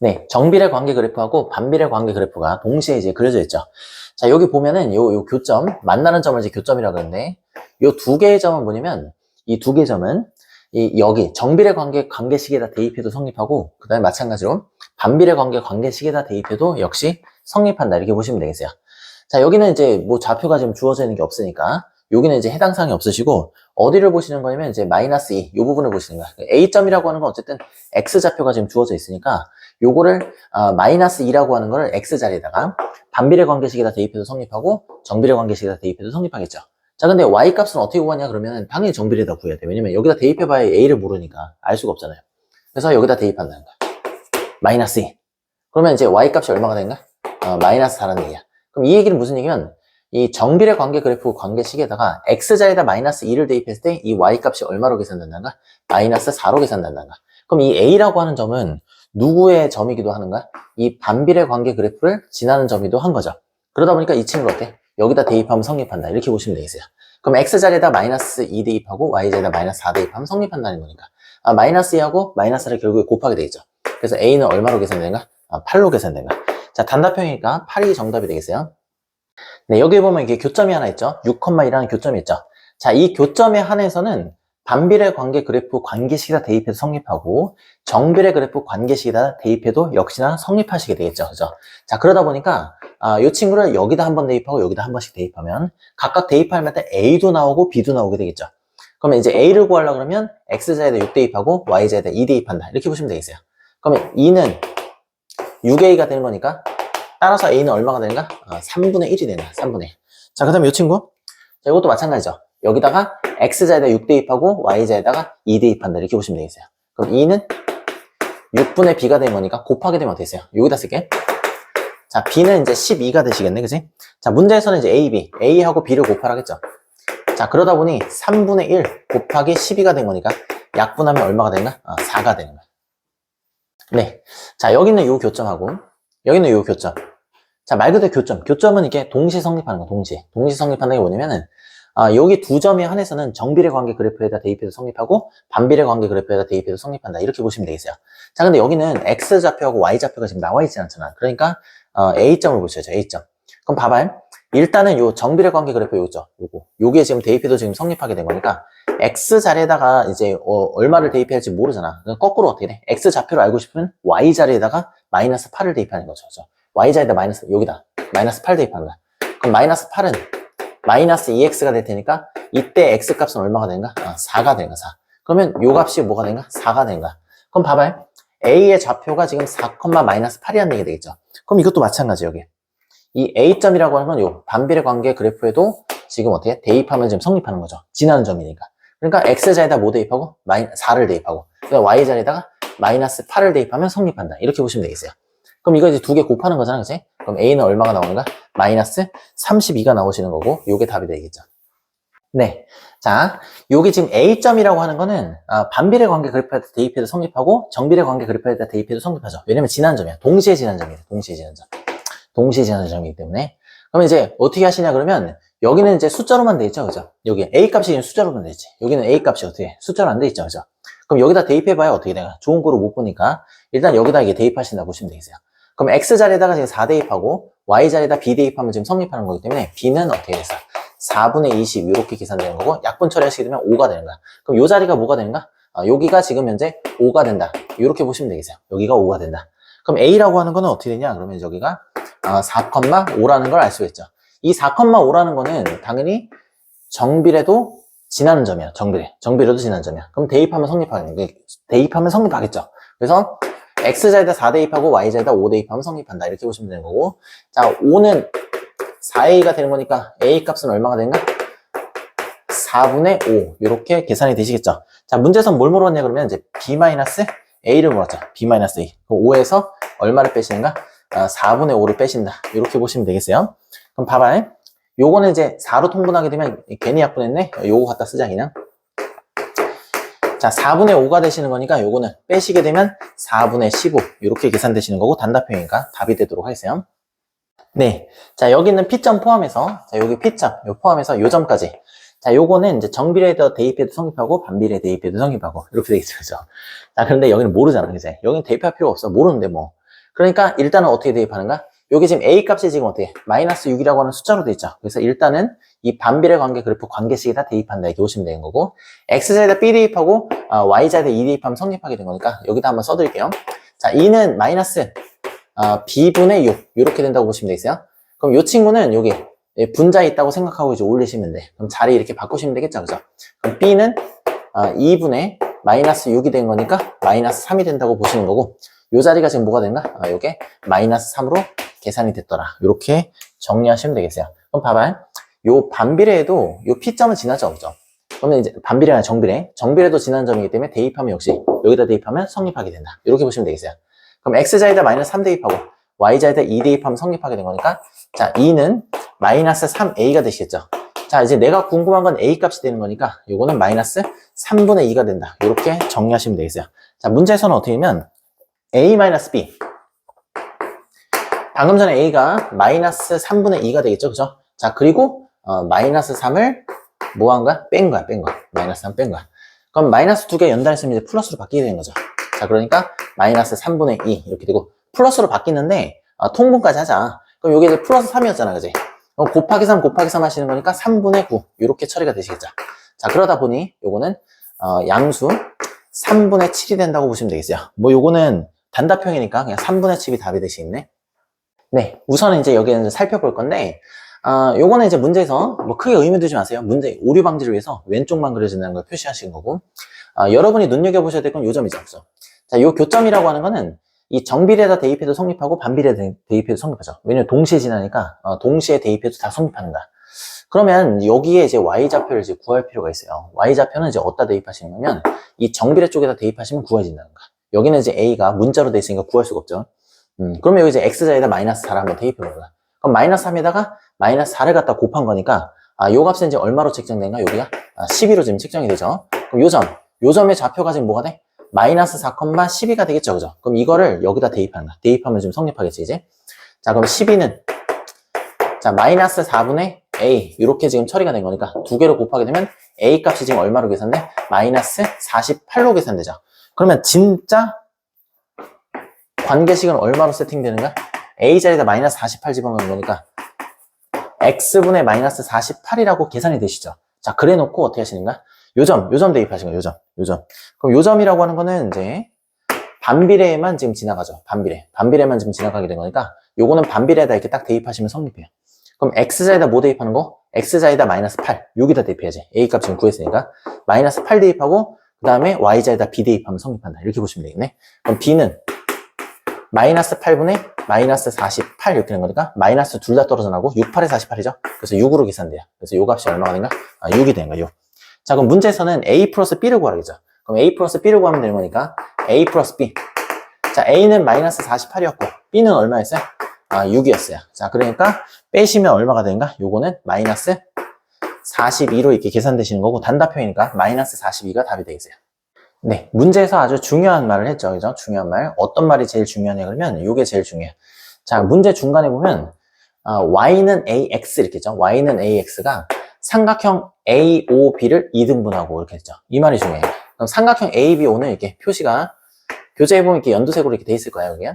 네, 정비례 관계 그래프하고 반비례 관계 그래프가 동시에 이제 그려져 있죠. 자, 여기 보면은 요 교점, 만나는 점을 이제 교점이라고 하는데, 요 두 개의 점은 뭐냐면, 이 두 개의 점은, 여기 정비례 관계 관계식에다 대입해도 성립하고, 그 다음에 마찬가지로 반비례 관계 관계식에다 대입해도 역시 성립한다. 이렇게 보시면 되겠어요. 자, 여기는 이제 뭐 좌표가 지금 주어져 있는 게 없으니까, 여기는 이제 해당 사항이 없으시고, 어디를 보시는 거냐면 이제 마이너스 2, 요 부분을 보시는 거야. A점이라고 하는 건 어쨌든 X좌표가 지금 주어져 있으니까, 요거를 마이너스 2라고 하는 거를 X자리에다가 반비례 관계식에다 대입해도 성립하고 정비례 관계식에다 대입해도 성립하겠죠. 자, 근데 Y값은 어떻게 구하냐 그러면 당연히 정비례에다 구해야 돼. 왜냐면 여기다 대입해봐야 A를 모르니까 알 수가 없잖아요. 그래서 여기다 대입한다는 거야. 마이너스 2. 그러면 이제 Y값이 얼마가 되는가? 마이너스 4라는 얘기야. 그럼 이 얘기는 무슨 얘기면 이 정비례 관계 그래프 관계식에다가 X자리에다 마이너스 2를 대입했을 때 이 Y값이 얼마로 계산된다는가? 마이너스 4로 계산된다는가? 그럼 이 A라고 하는 점은 누구의 점이기도 하는가? 이 반비례 관계 그래프를 지나는 점이기도 한 거죠. 그러다 보니까 이 친구가 어때? 여기다 대입하면 성립한다. 이렇게 보시면 되겠어요. 그럼 X자리에다 마이너스 2 대입하고 Y자리에다 마이너스 4 대입하면 성립한다는 거니까. 마이너스 2하고 마이너스를 결국에 곱하게 되겠죠. 그래서 A는 얼마로 계산되는가? 8로 계산되는가? 자, 단답형이니까 8이 정답이 되겠어요. 네, 여기 보면 이게 교점이 하나 있죠. 6,2라는 교점이 있죠. 자, 이 교점에 한해서는 반비례 관계 그래프 관계식에다 대입해도 성립하고 정비례 그래프 관계식에다 대입해도 역시나 성립하시게 되겠죠. 그죠? 자, 그러다 보니까 이 친구를 여기다 한번 대입하고 여기다 한 번씩 대입하면 각각 대입할 때 A도 나오고 B도 나오게 되겠죠. 그러면 이제 A를 구하려고 그러면 X자에다 6 대입하고 Y자에다 2 대입한다. 이렇게 보시면 되겠어요. 그러면 2는 6A가 되는 거니까 따라서 A는 얼마가 되는가? 3분의 1이 되는 거야. 3분의 1. 자, 그 다음에 이 친구. 자, 이것도 마찬가지죠. 여기다가 X자에다 6 대입하고 Y자에다가 2 대입한다. 이렇게 보시면 되겠어요. 그럼 2는 6분의 B가 되는 거니까 곱하게 되면 어떻게 되세요? 여기다 쓸게. 자, B는 이제 12가 되시겠네. 그치? 자, 문제에서는 이제 A, B. A하고 B를 곱하라겠죠. 자, 그러다 보니 3분의 1 곱하기 12가 된 거니까 약분하면 얼마가 되는가? 4가 되는 거야. 네. 자, 여기는 요 교점하고 여기는 요 교점. 자, 말 그대로 교점. 교점은 이게 동시에 성립하는 거, 동시에. 동시에 성립하는 게 뭐냐면은, 여기 두 점에 한해서는 정비례 관계 그래프에다 대입해서 성립하고, 반비례 관계 그래프에다 대입해서 성립한다. 이렇게 보시면 되겠어요. 자, 근데 여기는 X좌표하고 Y좌표가 지금 나와 있지 않잖아. 그러니까, A점을 보셔야죠, A점. 그럼 봐봐요. 일단은 요 정비례 관계 그래프 요거죠. 요게 지금 대입해도 지금 성립하게 된 거니까, X자리에다가 이제, 얼마를 대입해야 할지 모르잖아. 그럼 거꾸로 어떻게 돼? X좌표를 알고 싶으면 Y자리에다가 마이너스 8을 대입하는 거죠. 그죠? Y자에다 마이너스, 여기다. 마이너스 8 대입하는 거야. 그럼 마이너스 8은 마이너스 2x가 될 테니까 이때 x값은 얼마가 되는가? 4가 되는가? 4. 그러면 요 값이 뭐가 되는가? 4가 되는가? 그럼 봐봐요. A의 좌표가 지금 4, 마이너스 8이라는 얘기 되겠죠. 그럼 이것도 마찬가지 여기. 이 A점이라고 하는 건 요 반비례 관계 그래프에도 지금 어떻게 대입하면 지금 성립하는 거죠. 지나는 점이니까. 그러니까 x자에다 뭐 대입하고? 4를 대입하고. 그러니까 y자에다가 마이너스 8을 대입하면 성립한다. 이렇게 보시면 되겠어요. 그럼 이거 이제 두 개 곱하는 거잖아, 그치? 그럼 A는 얼마가 나오는가? 마이너스 32가 나오시는 거고, 요게 답이 되겠죠. 네. 자, 요게 지금 A점이라고 하는 거는, 반비례 관계 그래프에다 대입해도 성립하고, 정비례 관계 그래프에다 대입해도 성립하죠. 왜냐면 지난 점이야. 동시에 지난 점이에요. 동시에 지난 점. 동시에 지난 점이기 때문에. 그럼 이제 어떻게 하시냐 그러면, 여기는 이제 숫자로만 돼 있죠, 그죠? 여기 A 값이 숫자로만 돼 있지. 여기는 A 값이 어떻게 숫자로 안 돼 있죠, 그죠? 그럼 여기다 대입해봐야 어떻게 되나? 좋은 거로 못 보니까, 일단 여기다 이게 대입하신다 보시면 되겠어요. 그럼 X자리에다가 지금 4 대입하고 Y자리에다 B 대입하면 지금 성립하는 거기 때문에 B는 어떻게 됐어? 4분의 20 이렇게 계산되는 거고 약분 처리하시게 되면 5가 되는 거야. 그럼 요 자리가 뭐가 되는가? 여기가 지금 현재 5가 된다. 이렇게 보시면 되겠어요. 여기가 5가 된다. 그럼 A라고 하는 거는 어떻게 되냐? 그러면 여기가 4,5라는 걸 알 수가 있죠. 이 4,5라는 거는 당연히 정비례도 지나는 점이야. 정비례도 지나는 점이야. 그럼 대입하면 성립하겠죠. 그래서 X자에다 4 대입하고 Y자에다 5 대입하면 성립한다. 이렇게 보시면 되는 거고. 자, 5는 4A가 되는 거니까 A 값은 얼마가 되는가? 4분의 5. 이렇게 계산이 되시겠죠. 자, 문제에서 뭘 물었냐 그러면 이제 B-A를 물었죠. B-A. 그럼 5에서 얼마를 빼시는가? 4분의 5를 빼신다. 이렇게 보시면 되겠어요. 그럼 봐봐요. 요거는 이제 4로 통분하게 되면 괜히 약분했네. 요거 갖다 쓰자 그냥. 자, 4분의 5가 되시는 거니까 요거는 빼시게 되면 4분의 15 이렇게 계산되시는 거고 단답형이니까 답이 되도록 하겠어요. 네, 자 여기는 P점 포함해서 자 여기 P점 요 포함해서 요 점까지 자 요거는 이제 정비례에다 대입해도 성립하고 반비례 대입해도 성립하고 이렇게 되겠죠. 그죠? 자 그런데 여기는 모르잖아. 이제 여기는 대입할 필요 없어. 모르는데 뭐 그러니까 일단은 어떻게 대입하는가? 여기 지금 A 값이 지금 어떻게? 마이너스 6이라고 하는 숫자로 돼 있죠. 그래서 일단은 이 반비례 관계 그래프 관계식에다 대입한다 이렇게 보시면 되는 거고, X자에다 B 대입하고 Y자에다 E 대입하면 성립하게 된 거니까 여기다 한번 써드릴게요. 자, 2는 마이너스 B분의 6 이렇게 된다고 보시면 되겠어요. 그럼 이 친구는 여기 분자에 있다고 생각하고 이제 올리시면 돼. 그럼 자리 이렇게 바꾸시면 되겠죠, 그죠? 그럼 B는 2분의 마이너스 6이 된 거니까 마이너스 3이 된다고 보시는 거고, 이 자리가 지금 뭐가 된가? 요게 마이너스 3으로 계산이 됐더라. 이렇게 정리하시면 되겠어요. 그럼 봐봐요. 요 반비례에도 요 P점은 지나죠, 그죠? 그러면 이제 반비례가 아니라 정비례. 정비례도 지난 점이기 때문에 대입하면 역시 여기다 대입하면 성립하게 된다. 이렇게 보시면 되겠어요. 그럼 X자에다 마이너스 3 대입하고 Y자에다 2 대입하면 성립하게 된 거니까, 자, 2는 마이너스 3A가 되시겠죠. 자, 이제 내가 궁금한 건 A 값이 되는 거니까 요거는 마이너스 3분의 2가 된다. 이렇게 정리하시면 되겠어요. 자, 문제에서는 어떻게 하면 A 마이너스 B, 방금 전에 A가 마이너스 3분의 2가 되겠죠, 그죠? 자, 그리고 마이너스 3을 뭐 한 거야? 뺀 거야. 마이너스 3 뺀 거야. 그럼 마이너스 2개 연달했으면 이제 플러스로 바뀌게 되는 거죠. 자, 그러니까 마이너스 3분의 2 이렇게 되고, 플러스로 바뀌는데 통분까지 하자. 그럼 여기 이제 플러스 3이었잖아, 그지? 곱하기 3 곱하기 3 하시는 거니까 3분의 9 이렇게 처리가 되시겠죠. 자, 그러다 보니 요거는 양수 3분의 7이 된다고 보시면 되겠어요. 뭐 요거는 단답형이니까 그냥 3분의 7이 답이 되시겠네. 네, 우선은 이제 여기는 살펴볼 건데, 요거는 이제 문제에서 뭐 크게 의미 두지 마세요. 문제 오류 방지를 위해서 왼쪽만 그려진다는 걸 표시하시는 거고, 여러분이 눈여겨보셔야 될 건 요 점이죠. 그죠? 자, 요 교점이라고 하는 거는 이 정비례에다 대입해도 성립하고 반비례에 대입해도 성립하죠. 왜냐면 동시에 지나니까 동시에 대입해도 다 성립하는 거야. 그러면 여기에 이제 Y좌표를 이제 구할 필요가 있어요. Y좌표는 이제 어디다 대입하시는 거면 이 정비례 쪽에다 대입하시면 구해진다는 거야. 여기는 이제 A가 문자로 돼 있으니까 구할 수가 없죠. 그러면 여기 이제 X자에다 마이너스 4를 한번 대입해 보는 거야. 그럼 마이너스 3에다가 마이너스 4를 갖다 곱한 거니까, 요 값은 이제 얼마로 책정된가? 여기가 12로 지금 책정이 되죠. 그럼 요 점의 좌표가 지금 뭐가 돼? 마이너스 4, 12가 되겠죠, 그죠? 그럼 이거를 여기다 대입하는 거야. 대입하면 좀 성립하겠지, 이제. 자, 그럼 12는, 자, 마이너스 4분의 A, 이렇게 지금 처리가 된 거니까 두 개로 곱하게 되면 A 값이 지금 얼마로 계산돼? 마이너스 48로 계산되죠. 그러면 진짜 관계식은 얼마로 세팅되는가? A 자리에다 마이너스 48 집어넣는 거니까 X분의 마이너스 48이라고 계산이 되시죠. 자, 그래 놓고 어떻게 하시는가? 요점 대입하시는 거예요, 요점. 그럼 요점이라고 하는 거는 이제 반비례에만 지금 지나가죠. 반비례만 지금 지나가게 된 거니까 요거는 반비례에다 이렇게 딱 대입하시면 성립해요. 그럼 X자에다 뭐 대입하는 거? X자에다 마이너스 8, 6에다 대입해야지. A 값 지금 구했으니까 마이너스 8 대입하고 그 다음에 Y자에다 B 대입하면 성립한다. 이렇게 보시면 되겠네. 그럼 B는 마이너스 8분의 마이너스 48 이렇게 되는 거니까 마이너스 둘 다 떨어져 나고 6, 8에 48이죠. 그래서 6으로 계산돼요. 그래서 요 값이 얼마가 된가? 6이 되는 거예요. 6. 자, 그럼 문제에서는 A 플러스 B를 구하라겠죠. 그럼 A 플러스 B를 구하면 되는 거니까 A 플러스 B. 자, A는 마이너스 48이었고 B는 얼마였어요? 6이었어요. 자, 그러니까 빼시면 얼마가 되는가? 요거는 마이너스 42로 이렇게 계산되시는 거고, 단답형이니까 마이너스 42가 답이 되겠어요. 네, 문제에서 아주 중요한 말을 했죠. 그죠? 중요한 말. 어떤 말이 제일 중요하냐 그러면 이게 제일 중요해요. 자, 문제 중간에 보면 y는 ax 이렇게 했죠. y는 ax가 삼각형 AOB를 2등분하고 이렇게 했죠. 이 말이 중요해요. 그럼 삼각형 ABO는 이렇게 표시가 교재에 보면 이렇게 연두색으로 이렇게 돼 있을 거예요, 여기.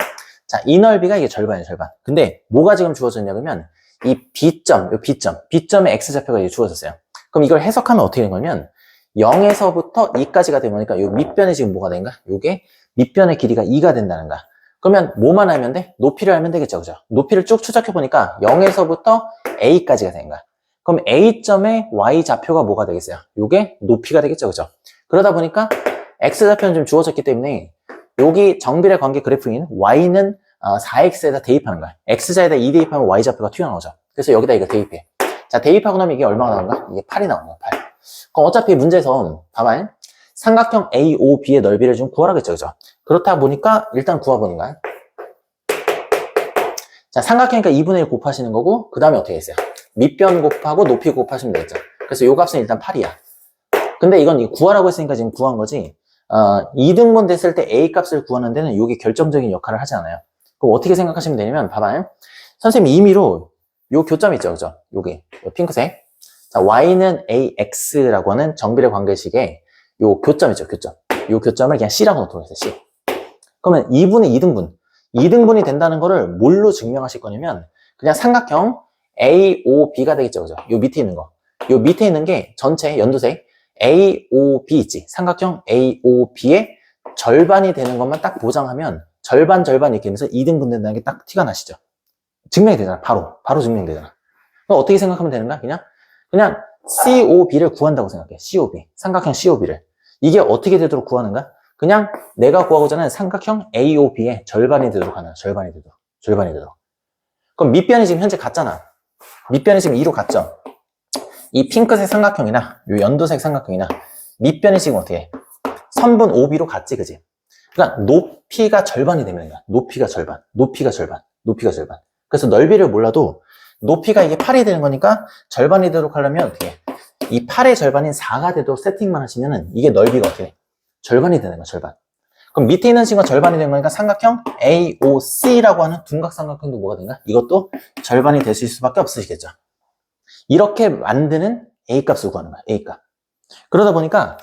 자, 이 넓이가 이게 절반이에요, 절반. 근데 뭐가 지금 주어졌냐 그러면 이 B점의 X좌표가 이제 주어졌어요. 그럼 이걸 해석하면 어떻게 되는 거냐면 0에서부터 2까지가 되는 거니까 요 밑변이 지금 뭐가 된가? 요게 밑변의 길이가 2가 된다는 거야. 그러면 뭐만 알면 돼? 높이를 알면 되겠죠, 그죠? 높이를 쭉 추적해 보니까 0에서부터 A까지가 되는 거야. 그럼 A점의 Y좌표가 뭐가 되겠어요? 요게 높이가 되겠죠, 그죠? 그러다 보니까 X좌표는 좀 주어졌기 때문에 여기 정비례 관계 그래프인 Y는 4X에다 대입하는 거야. X자에다 2 대입하면 Y좌표가 튀어나오죠. 그래서 여기다 이거 대입해. 자, 대입하고 나면 이게 얼마가 나오는가? 이게 8이 나오는 거야, 8. 그럼 어차피 문제에서 봐봐요. 삼각형 AOB의 넓이를 좀 구하라겠죠, 그죠? 그렇다 보니까 일단 구해보는 거야. 자, 삼각형이니까 2분의 1 곱하시는 거고, 그 다음에 어떻게 했어요? 밑변 곱하고 높이 곱하시면 되겠죠. 그래서 요 값은 일단 8이야. 근데 이건 구하라고 했으니까 지금 구한 거지, 2등분 됐을 때 A 값을 구하는 데는 이게 결정적인 역할을 하지 않아요. 그럼 어떻게 생각하시면 되냐면, 봐봐요. 선생님이 임의로 요 교점 있죠, 그죠? 요게, 요 핑크색. 자, Y는 AX라고 하는 정비례 관계식의 요 교점 있죠, 교점. 요 교점을 그냥 C라고 놓도록 했어요, C. 그러면 2분의 2등분. 2등분이 된다는 거를 뭘로 증명하실 거냐면 그냥 삼각형 AOB가 되겠죠. 그죠? 요 밑에 있는 거. 요 밑에 있는 게 전체 연두색 AOB 있지. 삼각형 AOB의 절반이 되는 것만 딱 보장하면 절반 이렇게 되면서 2등분 된다는 게 딱 티가 나시죠? 증명이 되잖아. 바로 증명되잖아. 그럼 어떻게 생각하면 되는가? 그냥 COB를 구한다고 생각해. COB. 삼각형 COB를. 이게 어떻게 되도록 구하는가? 그냥 내가 구하고자 하는 삼각형 AOB의 절반이 되도록 하는 거야. 절반이 되도록. 그럼 밑변이 지금 현재 같잖아. 밑변이 지금 2로 같죠? 이 핑크색 삼각형이나 이 연두색 삼각형이나 밑변이 지금 어떻게 해? 선분 OB로 같지, 그지? 그러니까 높이가 절반이 되는 거야. 높이가 절반. 그래서 넓이를 몰라도 높이가 이게 8이 되는 거니까 절반이 되도록 하려면 어떻게 해? 이 8의 절반인 4가 되도록 세팅만 하시면은 이게 넓이가 어떻게 돼? 절반이 되는 거야, 절반. 그럼 밑에 있는 친구가 절반이 되는 거니까 삼각형 AOC라고 하는 둔각 삼각형도 뭐가 된가? 이것도 절반이 될 수밖에 없으시겠죠. 이렇게 만드는 A값을 구하는 거야, A값. 그러다 보니까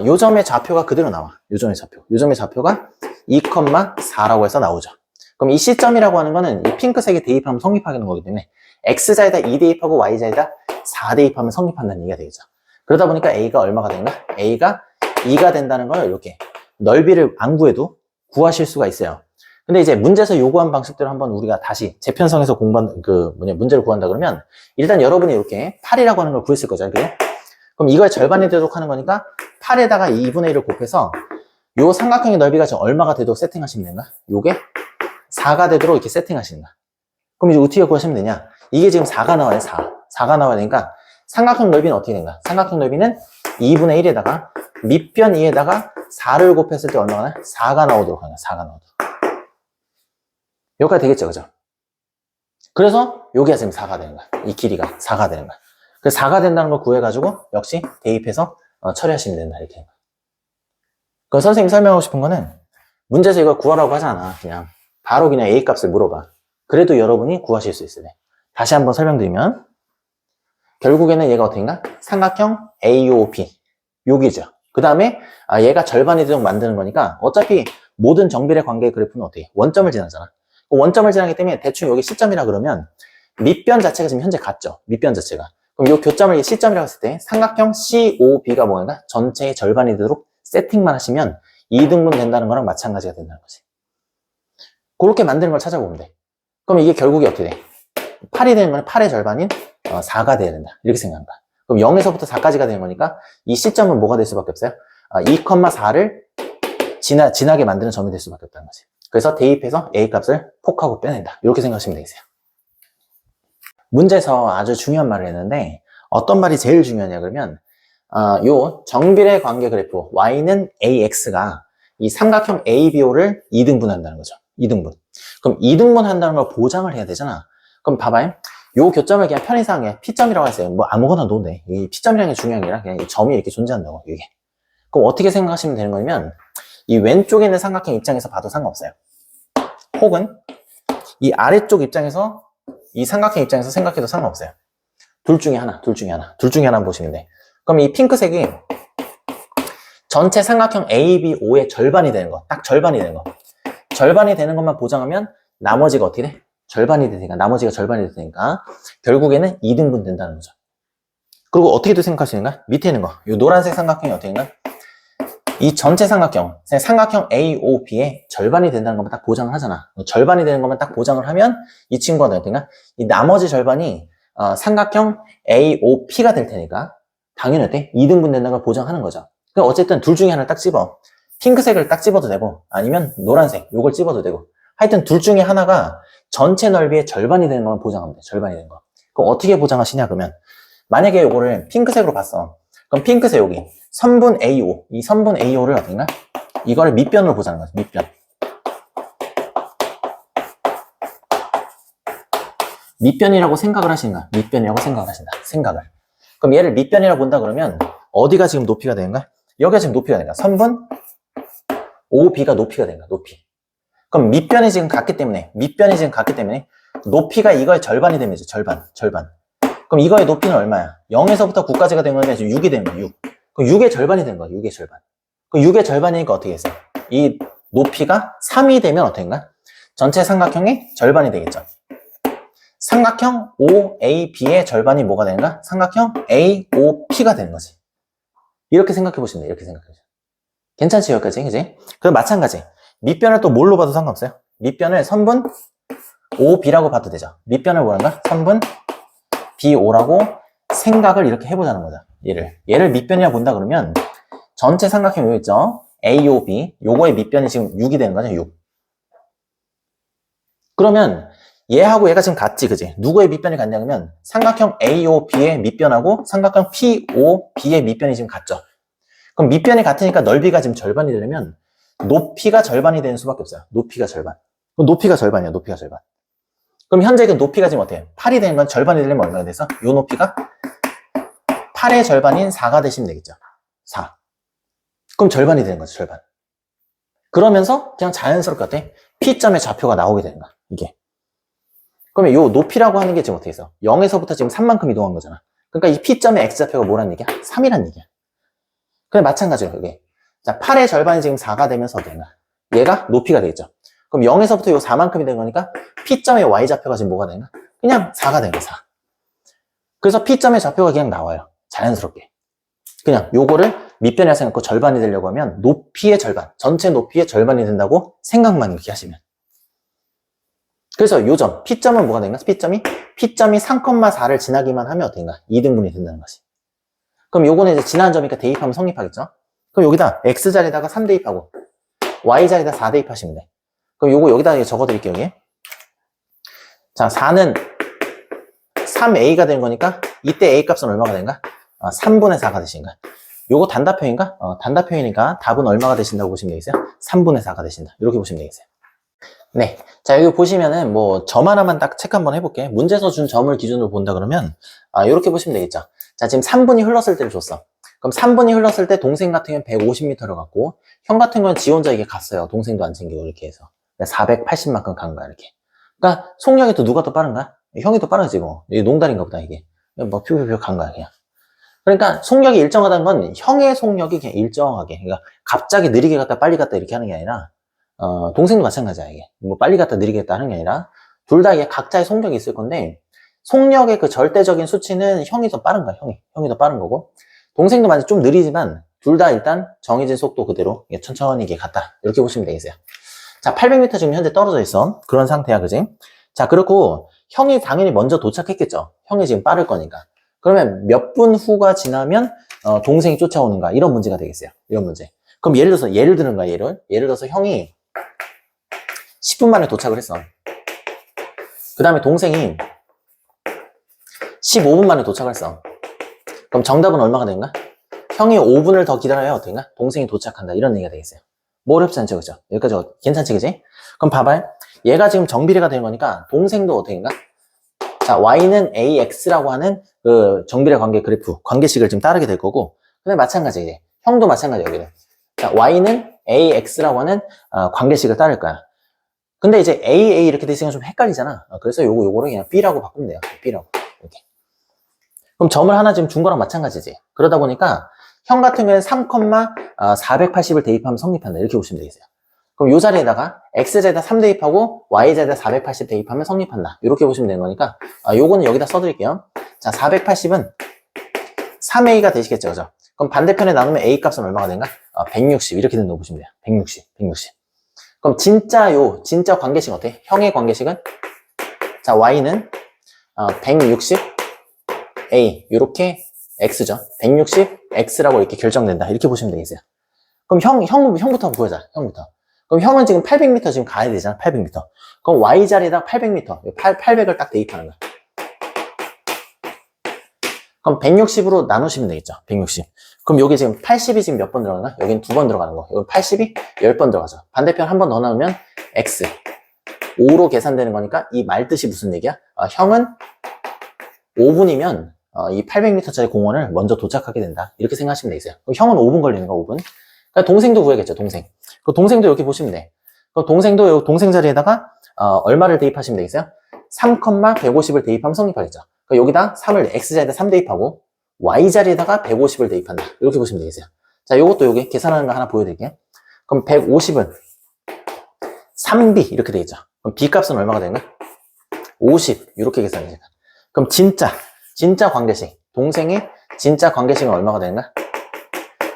요 점의 좌표가 그대로 나와. 요 점의 좌표가 2,4라고 해서 나오죠. 그럼 이 시점이라고 하는 거는 이 핑크색에 대입하면 성립하는 거기 때문에 X자에다 2 대입하고 Y자에다 4 대입하면 성립한다는 얘기가 되겠죠. 그러다 보니까 A가 얼마가 되는가? A가 2가 된다는 걸 이렇게 넓이를 안 구해도 구하실 수가 있어요. 근데 이제 문제에서 요구한 방식대로 한번 우리가 다시 재편성에서 공부한 문제를 구한다 그러면 일단 여러분이 이렇게 8이라고 하는 걸 구했을 거죠. 그죠? 그럼 이걸 절반이 되도록 하는 거니까 8에다가 2분의 1을 곱해서 요 삼각형의 넓이가 지금 얼마가 되도록 세팅하시면 되는가? 요게 4가 되도록 이렇게 세팅하시는 거야. 그럼 이제 어떻게 구하시면 되냐? 이게 지금 4가 나와요, 4가 나와야 되니까 삼각형 넓이는 어떻게 되는가? 삼각형 넓이는 2분의 1에다가 밑변 2에다가 4를 곱했을 때 얼마가 나요? 4가 나오도록 하는 거야, 4가 나오도록. 여기까지 되겠죠, 그죠? 그래서 여기가 지금 4가 되는 거야. 이 길이가 4가 되는 거야. 그래서 4가 된다는 걸 구해가지고 역시 대입해서 처리하시면 된다, 이렇게. 그 선생님이 설명하고 싶은 거는 문제에서 이걸 구하라고 하지 않아. 바로 그냥 A 값을 물어봐. 그래도 여러분이 구하실 수 있어요. 다시 한번 설명드리면 결국에는 얘가 어떻게인가? 삼각형 AOB 여기죠. 그 다음에 얘가 절반이 되도록 만드는 거니까 어차피 모든 정비례 관계의 그래프는 어떻게? 원점을 지나잖아. 원점을 지나기 때문에 대충 여기 시점이라 그러면 밑변 자체가 지금 현재 같죠. 밑변 자체가. 그럼 이 교점을 시점이라고 했을 때 삼각형 COB가 뭐인가? 전체의 절반이 되도록 세팅만 하시면 2등분 된다는 거랑 마찬가지가 된다는 거지. 그렇게 만드는 걸 찾아보면 돼. 그럼 이게 결국이 어떻게 돼? 8이 되는 거는 8의 절반인 4가 돼야 된다. 이렇게 생각한다. 그럼 0에서부터 4까지가 되는 거니까 이 시점은 뭐가 될 수밖에 없어요? 2,4를 지나게 만드는 점이 될 수밖에 없다는 거지. 그래서 대입해서 A값을 폭하고 빼낸다. 이렇게 생각하시면 되겠어요. 문제에서 아주 중요한 말을 했는데 어떤 말이 제일 중요하냐 그러면 요 정비례 관계 그래프 Y는 AX가 이 삼각형 ABO를 2등분한다는 거죠. 2등분. 그럼 2등분 한다는 걸 보장을 해야 되잖아. 그럼 봐봐요. 요 교점을 그냥 편의상에 P점이라고 했어요. 뭐 아무거나 넣어도 돼. 이 P점이라는 게 중요한 게 아니라 그냥 이 점이 이렇게 존재한다고, 이게. 그럼 어떻게 생각하시면 되는 거냐면 이 왼쪽에 있는 삼각형 입장에서 봐도 상관없어요. 혹은 이 아래쪽 입장에서 이 삼각형 입장에서 생각해도 상관없어요. 둘 중에 하나 한번 보시면 돼. 그럼 이 핑크색이 전체 삼각형 ABO의 절반이 되는 거, 딱 절반이 되는 거. 절반이 되는 것만 보장하면 나머지가 어떻게 돼? 절반이 되니까, 나머지가 절반이 되니까 결국에는 2등분 된다는 거죠. 그리고 어떻게도 생각할 수 있는가? 밑에 있는 거, 이 노란색 삼각형이 어떻게 있는가? 이 전체 삼각형 AOB의 절반이 된다는 것만 딱 보장을 하잖아. 절반이 되는 것만 딱 보장을 하면 이 친구가 어떻게인가? 이 나머지 절반이 삼각형 AOP가 될 테니까 당연히 어때? 2등분 된다는 걸 보장하는 거죠. 그럼 어쨌든 둘 중에 하나를 딱 집어. 핑크색을 딱 집어도 되고 아니면 노란색 요걸 집어도 되고 하여튼 둘 중에 하나가 전체 넓이의 절반이 되는 것만 보장하면 돼. 절반이 되는 거. 그럼 어떻게 보장하시냐 그러면 만약에 요거를 핑크색으로 봤어. 그럼 핑크색 여기 선분 AO 이 선분 AO를 어딘가? 이거를 밑변으로 보자는 거지. 밑변이라고 생각을 하시는가? 밑변이라고 생각을 하신다. 생각을. 그럼 얘를 밑변이라고 본다 그러면 어디가 지금 높이가 되는가? 여기가 지금 높이가 되는가? 선분 OB가 높이가 되는가? 높이. 그럼 밑변이 지금 같기 때문에 높이가 이거의 절반이 되면 이제 절반. 그럼 이거의 높이는 얼마야? 0에서부터 9까지가 된 건데 6이 되는 거야. 6. 그럼 6의 절반이 된 거야. 6의 절반. 그럼 6의 절반이니까 어떻게 했어요? 이 높이가 3이 되면 어떻게인가? 전체 삼각형의 절반이 되겠죠. 삼각형 OAB의 절반이 뭐가 되는가? 삼각형 AOP가 되는 거지. 이렇게 생각해 보시면 돼요. 이렇게 생각해 보시면. 괜찮지, 여기까지? 그지? 그럼 마찬가지. 밑변을 또 뭘로 봐도 상관없어요. 밑변을 선분 OB라고 봐도 되죠. 밑변을 뭐란가? 선분 BO라고 생각을 이렇게 해보자는 거죠. 얘를 밑변이라 본다 그러면 전체 삼각형 여기 있죠? AOB. 요거의 밑변이 지금 6이 되는 거죠, 6. 그러면 얘하고 얘가 지금 같지, 그지? 누구의 밑변이 같냐면 삼각형 AOB의 밑변하고 삼각형 POB의 밑변이 지금 같죠. 그럼 밑변이 같으니까 넓이가 지금 절반이 되려면 높이가 절반이 되는 수밖에 없어요. 높이가 절반. 그럼 높이가 절반이야, 높이가 절반. 그럼 현재 그 높이가 지금 어때요? 8이 되는 건 절반이 되려면 얼마가 돼서? 요 높이가 8의 절반인 4가 되시면 되겠죠. 4. 그럼 절반이 되는 거죠, 절반. 그러면서 그냥 자연스럽게 어때? P점의 좌표가 나오게 되는 거야, 이게. 그러면 요 높이라고 하는 게 지금 어떻게 해서 0에서부터 지금 3만큼 이동한 거잖아. 그러니까 이 P점의 X좌표가 뭐란 얘기야? 3이란 얘기야. 그래, 마찬가지로 이게. 자, 8의 절반이 지금 4가 되면서 어떻게 되나? 얘가 높이가 되겠죠. 그럼 0에서부터 요 4만큼이 된 거니까 P점의 Y좌표가 지금 뭐가 되나? 그냥 4가 되는 거야, 4. 그래서 P점의 좌표가 그냥 나와요. 자연스럽게. 그냥 요거를 밑변이라 생각하고 절반이 되려고 하면 높이의 절반, 전체 높이의 절반이 된다고 생각만 이렇게 하시면. 그래서 요점, P점은 뭐가 되는가? P점이 3,4를 지나기만 하면 어떻게인가? 2등분이 된다는 것이. 그럼 요거는 이제 지난 점이니까 대입하면 성립하겠죠? 그럼 여기다 X자리에다가 3 대입하고 Y자리에다 4 대입하시면 돼. 그럼 요거 여기다 적어 드릴게요, 여기. 자, 4는 3A가 된 거니까 이때 A 값은 얼마가 되는가? 3분의 4가 되신가? 요거 단답형인가? 단답형이니까 답은 얼마가 되신다고 보시면 되겠어요? 3분의 4가 되신다. 이렇게 보시면 되겠어요. 네. 자, 여기 보시면은 뭐 점 하나만 딱 체크 한번 해볼게. 문제에서 준 점을 기준으로 본다 그러면 이렇게 보시면 되겠죠. 자, 지금 3분이 흘렀을 때를 줬어. 그럼 3분이 흘렀을 때 동생 같은 경우는 150m를 갔고 형 같은 경우는 지 혼자 이게 갔어요. 동생도 안 챙기고 이렇게 해서 480만큼 간 거야, 이렇게. 그러니까 속력이 또 누가 더 빠른가? 형이 더 빠르지 뭐. 이게 농달인가 보다, 이게. 뭐 퓨퓨퓨 간 거야, 그냥. 그러니까 속력이 일정하다는 건 형의 속력이 그냥 일정하게, 그러니까 갑자기 느리게 갔다 빨리 갔다 이렇게 하는 게 아니라 동생도 마찬가지야, 이게. 뭐 빨리 갔다 느리게 갔다 하는 게 아니라 둘 다 이게 각자의 속력이 있을 건데 속력의 그 절대적인 수치는 형이 더 빠른 거야, 형이 더 빠른 거고 동생도 만약 좀 느리지만 둘 다 일단 정해진 속도 그대로 천천히 이게 갔다 이렇게 보시면 되겠어요. 자, 800m 지금 현재 떨어져 있어. 그런 상태야, 그지? 자, 그렇고 형이 당연히 먼저 도착했겠죠. 형이 지금 빠를 거니까. 그러면 몇 분 후가 지나면 동생이 쫓아오는가? 이런 문제가 되겠어요. 이런 문제. 그럼 예를 드는 거야, 예를 들어서 형이 10분 만에 도착을 했어. 그 다음에 동생이 15분 만에 도착을 했어. 그럼 정답은 얼마가 되는가? 형이 5분을 더 기다려야 어떻게인가? 동생이 도착한다. 이런 얘기가 되겠어요. 뭐 어렵지 않죠, 그죠? 여기까지 괜찮지, 그지? 그럼 봐봐요. 얘가 지금 정비례가 되는 거니까 동생도 어떻게인가? 자, Y는 AX라고 하는 그 정비례 관계 그래프, 관계식을 지금 따르게 될 거고, 근데 마찬가지예요. 형도 마찬가지예요, 여기는. 자, Y는 AX라고 하는 관계식을 따를 거야. 근데 이제 AA 이렇게 돼 있으면 좀 헷갈리잖아. 그래서 요거를 그냥 B라고 바꾸면 돼요. B라고. 이렇게. 그럼 점을 하나 지금 준 거랑 마찬가지지. 그러다 보니까 형 같은 경우에는 3,480을 대입하면 성립한다. 이렇게 보시면 되겠어요. 그럼 요 자리에다가 X자리에다 3 대입하고 Y자리에다 480 대입하면 성립한다. 이렇게 보시면 되는 거니까 요거는 여기다 써드릴게요. 자, 480은 3A가 되시겠죠, 그죠? 그럼 반대편에 나누면 A 값은 얼마가 되는가? 160 이렇게 된다고 보시면 돼요. 160. 그럼 진짜 관계식 어때? 형의 관계식은 자, Y는 160 A 이렇게 X죠. 160 X라고 이렇게 결정된다. 이렇게 보시면 되겠어요. 그럼 형부터 보자. 형부터. 그럼 형은 지금 800m 지금 가야 되잖아. 800m. 그럼 Y자리에다 800m. 800을 딱 대입하는 거야. 그럼 160으로 나누시면 되겠죠. 160. 그럼 여기 지금 80이 지금 몇 번 들어가나? 여긴 2번 들어가는 거. 여기 80이 10번 들어가죠. 반대편 한 번 더 나누면 X. 5로 계산되는 거니까 이 말뜻이 무슨 얘기야? 형은 5분이면 이 800m짜리 공원을 먼저 도착하게 된다. 이렇게 생각하시면 되겠어요. 그럼 형은 5분 걸리는 거, 5분. 그러니까 동생도 구해야겠죠, 동생. 그 동생도 이렇게 보시면 돼. 그 동생도 동생 자리에다가 얼마를 대입하시면 되겠어요? 3,150을 대입하면 성립하겠죠. 그러니까 여기다 3을 X자리에다 3 대입하고 Y자리에다가 150을 대입한다. 이렇게 보시면 되겠어요. 자, 요것도 여기 계산하는 거 하나 보여드릴게요. 그럼 150은 3b 이렇게 되겠죠. 그럼 b 값은 얼마가 되는가? 50 이렇게 계산되죠. 그럼 진짜 관계식, 동생의 진짜 관계식은 얼마가 되는가?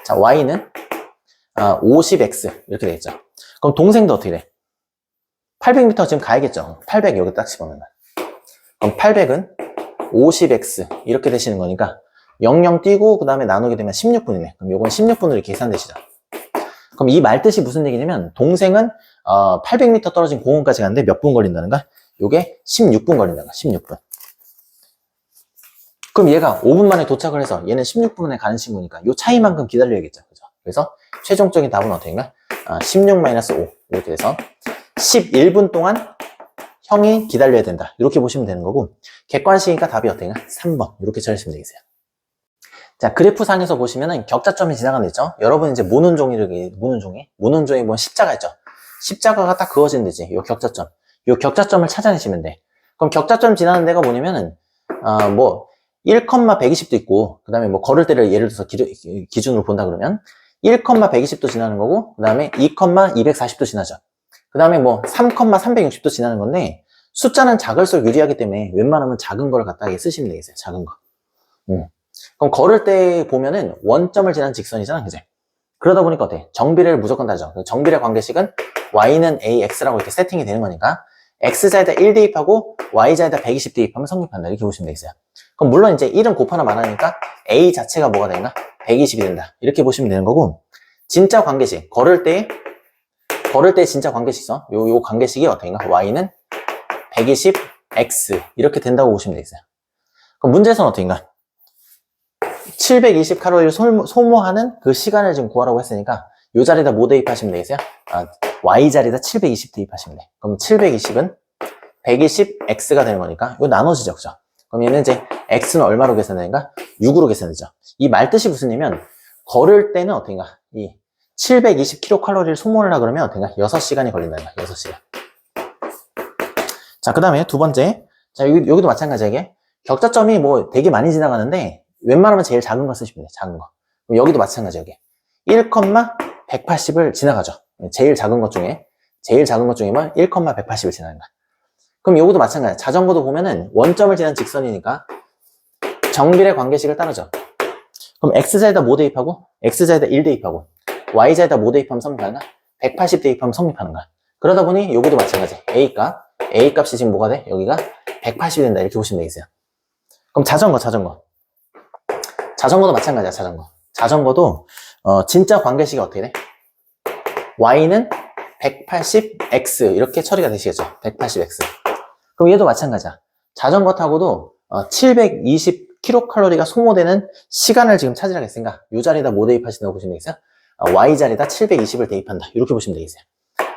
자, y는 50x 이렇게 되겠죠. 그럼 동생도 어떻게 돼? 800m 지금 가야겠죠. 800 여기 딱 집어넣으면. 그럼 800은 50x 이렇게 되시는 거니까 00 띄고 그 다음에 나누게 되면 16분이네. 그럼 요건 16분으로 계산되시죠. 그럼 이 말뜻이 무슨 얘기냐면 동생은 800m 떨어진 공원까지 가는데 몇 분 걸린다는가? 요게 16분 걸린다는가? 16분. 그럼 얘가 5분 만에 도착을 해서 얘는 16분 만에 가는 친구니까 요 차이만큼 기다려야겠죠. 그죠? 그래서 최종적인 답은 어떻게인가? 16-5 이렇게 돼서 11분 동안 형이 기다려야 된다. 이렇게 보시면 되는 거고 객관식이니까 답이 어떻게인가? 3번 이렇게 처리하시면 되겠어요. 자, 그래프 상에서 보시면은 격자점이 지나가는 데 있죠? 여러분 이제 모눈종이 뭐 십자가 있죠? 십자가가 딱 그어진 데지. 요 격자점을 찾아내시면 돼. 그럼 격자점 지나는 데가 뭐냐면은, 1,120도 있고, 그 다음에 뭐 걸을 때를 예를 들어서 기준으로 본다 그러면, 1,120도 지나는 거고, 그 다음에 2,240도 지나죠. 그 다음에 뭐 3,360도 지나는 건데, 숫자는 작을수록 유리하기 때문에 웬만하면 작은 걸 갖다 쓰시면 되겠어요. 작은 거. 그럼 걸을 때 보면은 원점을 지난 직선이잖아, 그제? 그러다 보니까 어때? 정비례를 무조건 따져. 정비례 관계식은 y는 ax라고 이렇게 세팅이 되는 거니까 x자에다 1 대입하고 y자에다 120 대입하면 성립한다. 이렇게 보시면 되겠어요. 그럼 물론 이제 1은 곱하나 말하니까 a 자체가 뭐가 되나? 120이 된다. 이렇게 보시면 되는 거고 진짜 관계식, 걸을 때 진짜 관계식 써. 요 관계식이 어떻게인가? y는 120x 이렇게 된다고 보시면 되겠어요. 그럼 문제에서는 어떻게인가? 720칼로리를 소모하는 그 시간을 지금 구하라고 했으니까 이 자리에다 뭐 대입하시면 되겠어요? y 자리에다 720 대입하시면 돼. 그럼 720은 120x가 되는 거니까 이거 나눠지죠, 그죠? 그럼 얘는 이제 x는 얼마로 계산되는가? 6으로 계산되죠. 이 말뜻이 무슨 얘기냐면 걸을 때는 어떤가? 이 720kcal를 소모를 하려 그러면 어떤가? 6시간이 걸린다는 거야, 6시간. 자, 그 다음에 두 번째. 자, 여기도 마찬가지하게 격자점이 뭐 되게 많이 지나가는데 웬만하면 제일 작은 거 쓰시면 돼요. 작은 거. 그럼 여기도 마찬가지야. 1,180을 지나가죠. 제일 작은 것 중에 뭐 1,180을 지나는 거야. 그럼 여기도 마찬가지야. 자전거도 보면은 원점을 지난 직선이니까 정비례 관계식을 따르죠. 그럼 x자에다 뭐 대입하고 x자에다 1 대입하고 y자에다 뭐 대입하면 성립하는가? 180 대입하면 성립하는 거야. 그러다 보니 여기도 마찬가지. a 값이 지금 뭐가 돼? 여기가 180이 된다. 이렇게 보시면 되겠어요. 그럼 자전거도 마찬가지야, 자전거도, 진짜 관계식이 어떻게 돼? y는 180x, 이렇게 처리가 되시겠죠? 180x. 그럼 얘도 마찬가지야. 자전거 타고도, 720kcal가 소모되는 시간을 지금 찾으라겠으니까, 이 자리에다 뭐 대입하신다고 보시면 되겠어요? y 자리에다 720을 대입한다. 이렇게 보시면 되겠어요.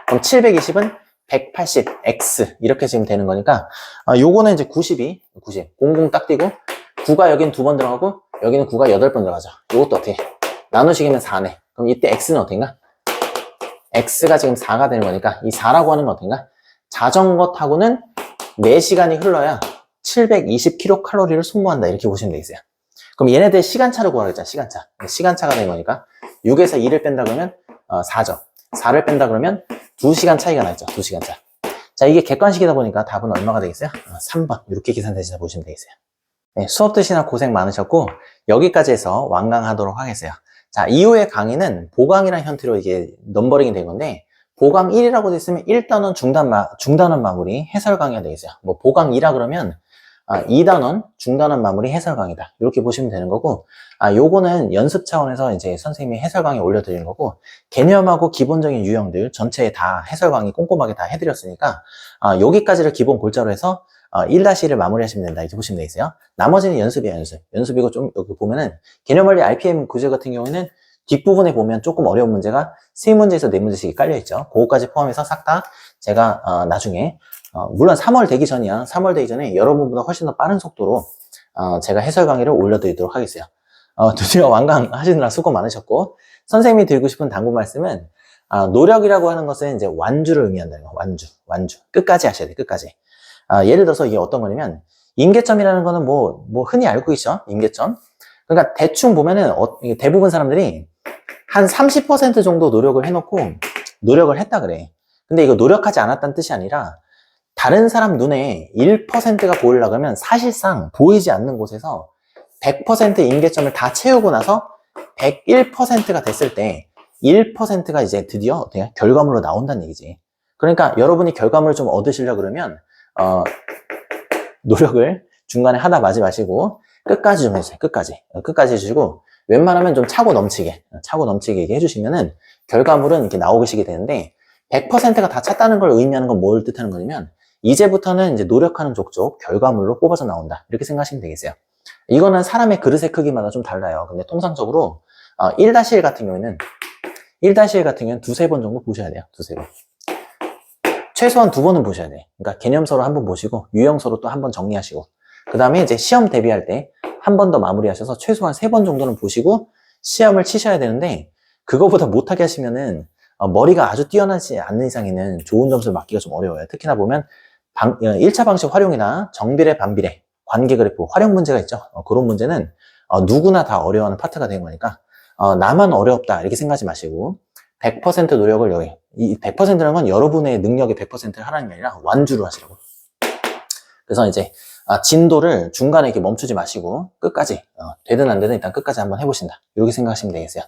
그럼 720은 180x, 이렇게 지금 되는 거니까, 요거는 이제 90, 00 딱 띄고, 9가 여긴 2번 들어가고 여기는 9가 8번 들어가죠. 이것도 어떻게? 나누시기면 4네. 그럼 이때 x는 어떤가? x가 지금 4가 되는 거니까 이 4라고 하는 건 어떤가? 자전거 타고는 4시간이 흘러야 720kcal를 소모한다. 이렇게 보시면 되겠어요. 그럼 얘네들 시간차를 구하겠잖아. 시간차가 되는 거니까 6에서 2를 뺀다 그러면 4죠. 4를 뺀다 그러면 2시간 차이가 나죠. 2시간 차. 자, 이게 객관식이다 보니까 답은 얼마가 되겠어요? 3번. 이렇게 계산되시나 보시면 되겠어요. 네, 수업 듣시나 고생 많으셨고 여기까지 해서 완강하도록 하겠어요. 자, 이후의 강의는 보강이라는 형태로 이게 넘버링이 된 건데 보강 1이라고 되어 있으면 1단원 중단원 마무리 해설 강의가 되겠어요. 뭐 보강 2라 그러면 2단원 중단원 마무리 해설 강의다. 이렇게 보시면 되는 거고 요거는 연습 차원에서 이제 선생님이 해설 강의 올려드리는 거고 개념하고 기본적인 유형들 전체에 다 해설 강의 꼼꼼하게 다 해드렸으니까 여기까지를 기본 골자로 해서 1-1을 마무리하시면 된다. 이렇게 보시면 되겠어요. 나머지는 연습이에요, 연습이고 좀 여기 보면은 개념원리 RPM 구제 같은 경우에는 뒷부분에 보면 조금 어려운 문제가 3문제에서 4문제씩이 깔려있죠. 그거까지 포함해서 싹 다 제가 나중에 물론 3월 되기 전이야. 3월 되기 전에 여러분보다 훨씬 더 빠른 속도로 제가 해설 강의를 올려드리도록 하겠어요. 드디어 완강하시느라 수고 많으셨고 선생님이 드리고 싶은 당부 말씀은 노력이라고 하는 것은 이제 완주를 의미한다는 거. 완주. 끝까지 하셔야 돼. 끝까지. 예를 들어서 이게 어떤 거냐면 임계점이라는 거는 뭐 흔히 알고 있죠. 임계점. 그러니까 대충 보면은 대부분 사람들이 한 30% 정도 노력을 해놓고 노력을 했다 그래. 근데 이거 노력하지 않았다는 뜻이 아니라 다른 사람 눈에 1%가 보이려고 하면 사실상 보이지 않는 곳에서 100% 임계점을 다 채우고 나서 101%가 됐을 때 1%가 이제 드디어 어떻게 결과물로 나온다는 얘기지. 그러니까 여러분이 결과물을 좀 얻으시려고 그러면 노력을 중간에 하다 마지 마시고 끝까지 좀 해주세요. 끝까지 해주시고 웬만하면 좀 차고 넘치게 얘기해 주시면은 결과물은 이렇게 나오시게 되는데 100%가 다 찼다는 걸 의미하는 건 뭘 뜻하는 거냐면 이제부터는 이제 노력하는 족족 결과물로 뽑아서 나온다. 이렇게 생각하시면 되겠어요. 이거는 사람의 그릇의 크기마다 좀 달라요. 근데 통상적으로 1-1 같은 경우에는 1-1 같은 경우는 두세 번 정도 보셔야 돼요. 두세 번. 최소한 2번은 보셔야 돼. 그러니까 개념서로 한번 보시고 유형서로 또 한 번 정리하시고 그 다음에 이제 시험 대비할 때 한 번 더 마무리하셔서 최소한 3번 정도는 보시고 시험을 치셔야 되는데 그거보다 못하게 하시면은 머리가 아주 뛰어나지 않는 이상에는 좋은 점수를 맞기가 좀 어려워요. 특히나 보면 1차 방식 활용이나 정비례, 반비례, 관계 그래프, 활용 문제가 있죠. 그런 문제는 누구나 다 어려워하는 파트가 되는 거니까 나만 어렵다 이렇게 생각하지 마시고 100% 노력을 여기 이 100%라는 건 여러분의 능력의 100%를 하라는 게 아니라 완주를 하시라고. 그래서 이제 진도를 중간에 이렇게 멈추지 마시고 끝까지 되든 안 되든 일단 끝까지 한번 해보신다 이렇게 생각하시면 되겠어요.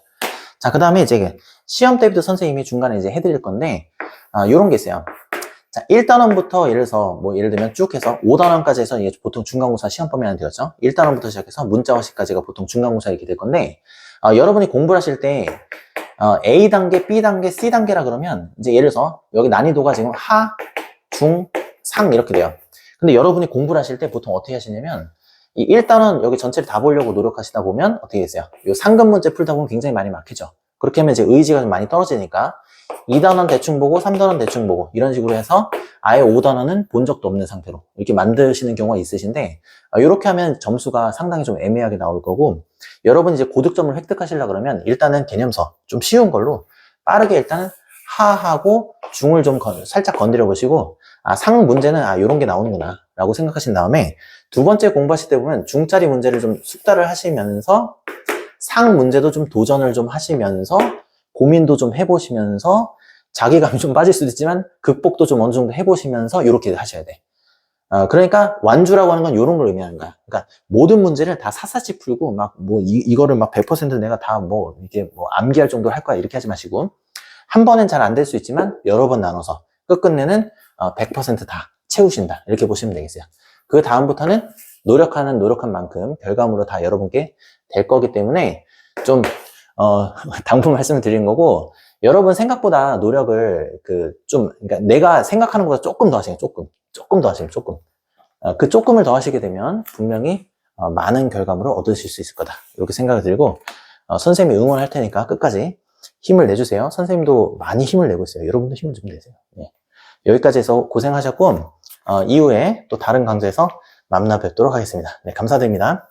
자, 그 다음에 이제 시험 때부터 선생님이 중간에 이제 해드릴 건데 요런 게 있어요. 자, 1단원부터 예를 들면 쭉 해서 5단원까지 해서 이게 보통 중간고사 시험 범위안에 되었죠. 1단원부터 시작해서 문자화시까지가 보통 중간고사 이렇게 될 건데 여러분이 공부를 하실 때 A 단계, B 단계, C 단계라 그러면 이제 예를 들어서 여기 난이도가 지금 하, 중, 상 이렇게 돼요. 근데 여러분이 공부를 하실 때 보통 어떻게 하시냐면 이 1단원 여기 전체를 다 보려고 노력하시다 보면 어떻게 되세요? 요 상금 문제 풀다 보면 굉장히 많이 막히죠. 그렇게 하면 이제 의지가 좀 많이 떨어지니까 2단원 대충 보고 3단원 대충 보고 이런 식으로 해서 아예 5단원은 본 적도 없는 상태로 이렇게 만드시는 경우가 있으신데 이렇게 하면 점수가 상당히 좀 애매하게 나올 거고 여러분이 이제 고득점을 획득하시려고 그러면 일단은 개념서 좀 쉬운 걸로 빠르게 일단은 하하고 중을 좀 살짝 건드려 보시고 상 문제는 요런 게 나오는구나 라고 생각하신 다음에 두 번째 공부하실 때 보면 중짜리 문제를 좀 숙달을 하시면서 상 문제도 좀 도전을 좀 하시면서 고민도 좀 해보시면서 자기감이 좀 빠질 수도 있지만 극복도 좀 어느 정도 해보시면서 이렇게 하셔야 돼. 그러니까 완주라고 하는 건 이런 걸 의미하는 거야. 그러니까 모든 문제를 다 샅샅이 풀고 막 뭐 이거를 막 100% 내가 다 뭐 이게 뭐 암기할 정도로 할 거야 이렇게 하지 마시고 한 번엔 잘 안 될 수 있지만 여러 번 나눠서 끝끝내는 100%다 채우신다 이렇게 보시면 되겠어요. 그 다음부터는 노력한 만큼 결과물로 다 여러분께 될 거기 때문에 좀 당부 말씀을 드리는 거고 여러분 생각보다 노력을 그러니까 내가 생각하는 것보다 조금 더 하시면 조금 더 하시면 그 조금을 더 하시게 되면 분명히 많은 결과물을 얻으실 수 있을 거다 이렇게 생각이 들고 선생님이 응원할 테니까 끝까지 힘을 내주세요. 선생님도 많이 힘을 내고 있어요. 여러분도 힘을 좀 내세요. 네. 여기까지 해서 고생하셨고 이후에 또 다른 강좌에서 만나 뵙도록 하겠습니다. 네, 감사드립니다.